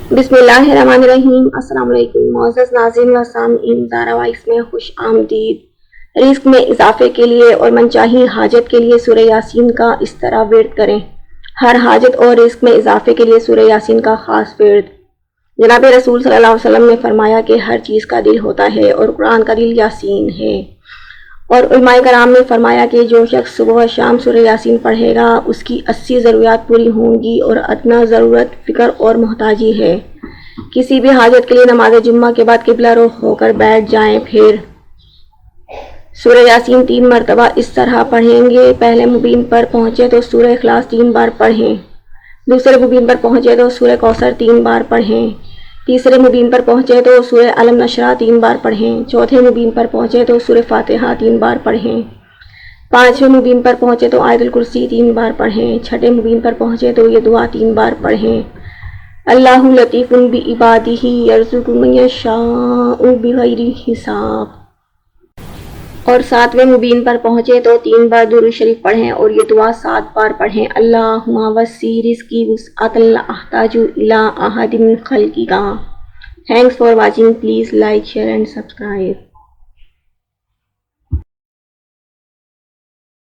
बिस्मिल्लाहिर्रहमानिर्रहीम। अस्सलाम वालेकुम मुअज़्ज़ज़ नाज़रीन व सामीन, ज़ारा वॉइस में खुश आमदीद। रिज़्क़ में इजाफे के लिए और मनचाही हाजत के लिए सूरह यासीन का इस तरह विर्द करें। हर हाजत और रिज़्क़ में इजाफे के लिए सूरह यासीन का ख़ास विर्द। जनाब रसूल सल्लल्लाहु अलैहि वसल्लम ने फरमाया कि हर चीज़ का दिल होता है और कुरान का दिल यासीन है। और उलमाए कराम ने फरमाया कि जो शख्स सुबह व शाम सूरह यासीन पढ़ेगा उसकी 80 ज़रूरियात पूरी होंगी और अदना ज़रूरत फ़िक्र और मोहताजी है। किसी भी हाजत के लिए नमाज जुम्मा के बाद किबला रुख होकर बैठ जाएं। फिर सूरह यासीन 3 मरतबा इस तरह पढ़ेंगे। पहले मुबीन पर पहुँचे तो सूरह इखलास 3 बार पढ़ें। दूसरे मुबीन पर पहुँचे तो सूरह कौसर 3 बार पढ़ें। तीसरे मुबीन पर पहुँचे तो सूरह अलम नशरा 3 बार पढ़ें। चौथे मुबीन पर पहुँचे तो सूरह फातिहा 3 बार पढ़ें। पाँचवें मुबीन पर पहुँचे तो आयतुल कुर्सी 3 बार पढ़ें। छठे मुबीन पर पहुँचे तो ये दुआ 3 बार पढ़ें। अल्लाहु लतीफ़ुन बि इबादिही यर्ज़ुक़ु मन यशाउ बिग़ैरि हिसाब। और सातवें मुबीन पर पहुँचे तो 3 बार दुरूद शरीफ पढ़ें और ये दुआ 7 बार पढ़ें। अल्लाहुम्मा वस्सी रिज़्क़ी वुस्अतन ला अहताजु इला अहदिन मिन ख़ल्क़िका। Thanks for watching. Please like share and subscribe.